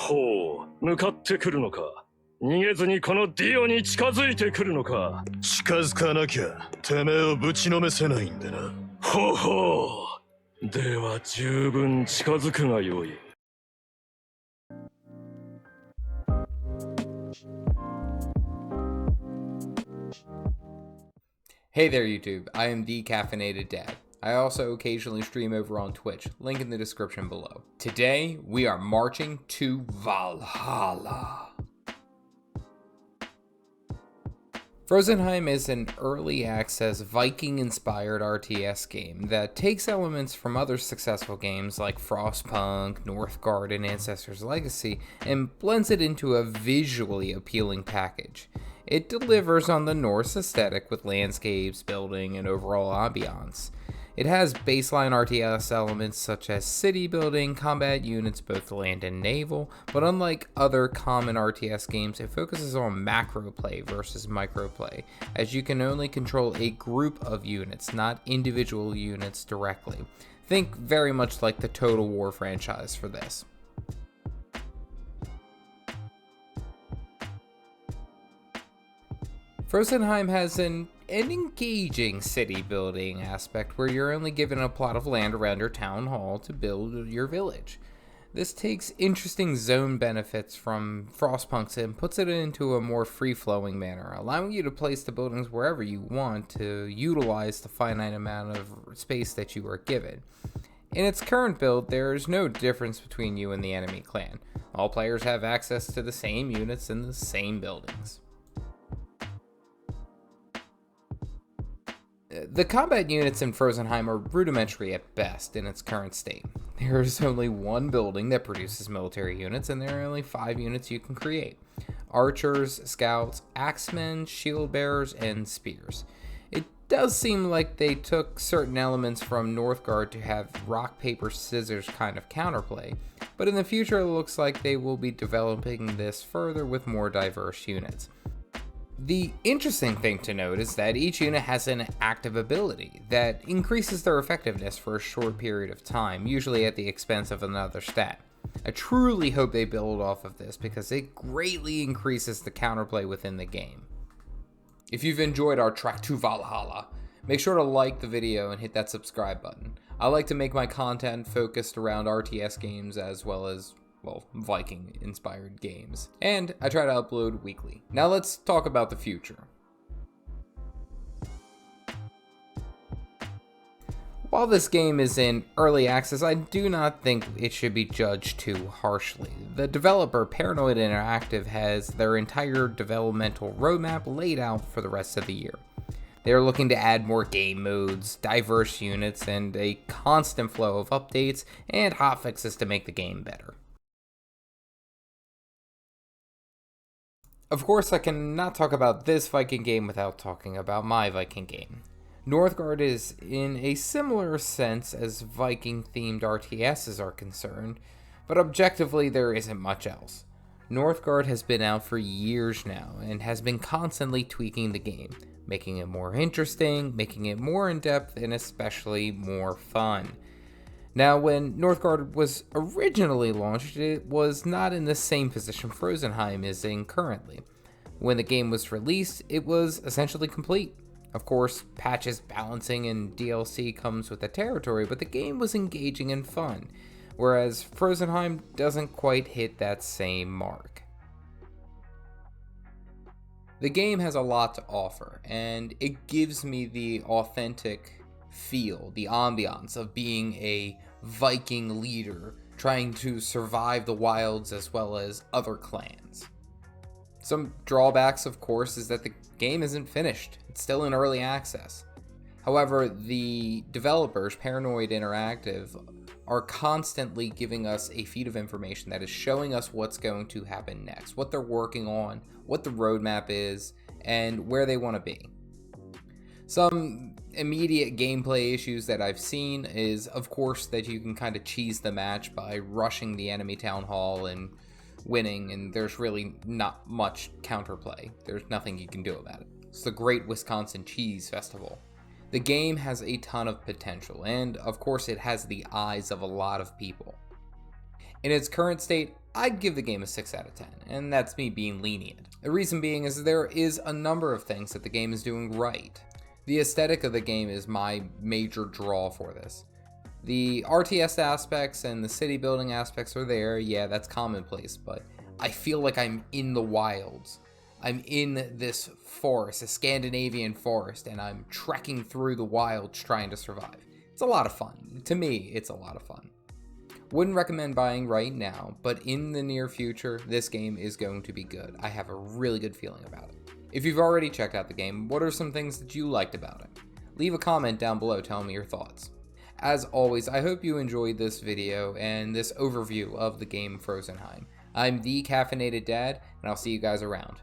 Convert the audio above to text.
ほう、向かってくるのか。逃げずにこのディオに近づいてくるのか。近づかなきゃてめえをぶちのめせないんでな。ほうほう。では十分近づくがよい。Hey there YouTube, I am the Caffeinated Dad. I also occasionally stream over on Twitch, link in the description below. Today, we are marching to Valhalla. Frozenheim is an early access Viking-inspired RTS game that takes elements from other successful games like Frostpunk, Northgard, and Ancestors Legacy and blends it into a visually appealing package. It delivers on the Norse aesthetic with landscapes, building, and overall ambiance. It has baseline RTS elements such as city building, combat units both land and naval, but unlike other common RTS games, it focuses on macro play versus micro play, as you can only control a group of units, not individual units directly. Think very much like the Total War franchise for this. Frozenheim has an engaging city building aspect where you're only given a plot of land around your town hall to build your village. This takes interesting zone benefits from Frostpunks and puts it into a more free-flowing manner, allowing you to place the buildings wherever you want to utilize the finite amount of space that you are given. In its current build, there is no difference between you and the enemy clan. All players have access to the same units and the same buildings. The combat units in Frozenheim are rudimentary at best in its current state. There is only one building that produces military units, and there are only 5 units you can create: archers, scouts, axemen, shield bearers, and spears. It does seem like they took certain elements from Northgard to have rock, paper, scissors kind of counterplay, but in the future it looks like they will be developing this further with more diverse units. The interesting thing to note is that each unit has an active ability that increases their effectiveness for a short period of time, usually at the expense of another stat. I truly hope they build off of this because it greatly increases the counterplay within the game. If you've enjoyed our trek to Valhalla, make sure to like the video and hit that subscribe button. I like to make my content focused around RTS games as well as Viking-inspired games. And I try to upload weekly. Now let's talk about the future. While this game is in early access, I do not think it should be judged too harshly. The developer, Paranoid Interactive, has their entire developmental roadmap laid out for the rest of the year. They are looking to add more game modes, diverse units, and a constant flow of updates and hotfixes to make the game better. Of course, I cannot talk about this Viking game without talking about my Viking game. Northgard is in a similar sense as Viking-themed RTSs are concerned, but objectively there isn't much else. Northgard has been out for years now and has been constantly tweaking the game, making it more interesting, making it more in-depth, and especially more fun. Now, when Northgard was originally launched, it was not in the same position Frozenheim is in currently. When the game was released, it was essentially complete. Of course, patches, balancing, and DLC comes with the territory, but the game was engaging and fun, whereas Frozenheim doesn't quite hit that same mark. The game has a lot to offer, and it gives me the authentic feel, the ambiance of being a Viking leader trying to survive the wilds as well as other clans. Some drawbacks, of course, is that the game isn't finished. It's still in early access. However, the developers, Paranoid Interactive, are constantly giving us a feed of information that is showing us what's going to happen next, what they're working on, what the roadmap is, and where they want to be. Some immediate gameplay issues that I've seen is, of course, that you can kind of cheese the match by rushing the enemy town hall and winning, and there's really not much counterplay. There's nothing you can do about it. It's the Great Wisconsin Cheese Festival. The game has a ton of potential, and of course it has the eyes of a lot of people. In its current state, I'd give the game a 6 out of 10, and that's me being lenient. The reason being is there is a number of things that the game is doing right. The aesthetic of the game is my major draw for this. The RTS aspects and the city building aspects are there, yeah, that's commonplace, but I feel like I'm in the wilds. I'm in this forest, a Scandinavian forest, and I'm trekking through the wilds trying to survive. It's a lot of fun. To me, it's a lot of fun. Wouldn't recommend buying right now, but in the near future, this game is going to be good. I have a really good feeling about it. If you've already checked out the game, what are some things that you liked about it? Leave a comment down below telling me your thoughts. As always, I hope you enjoyed this video and this overview of the game Frozenheim. I'm the Caffeinated Dad, and I'll see you guys around.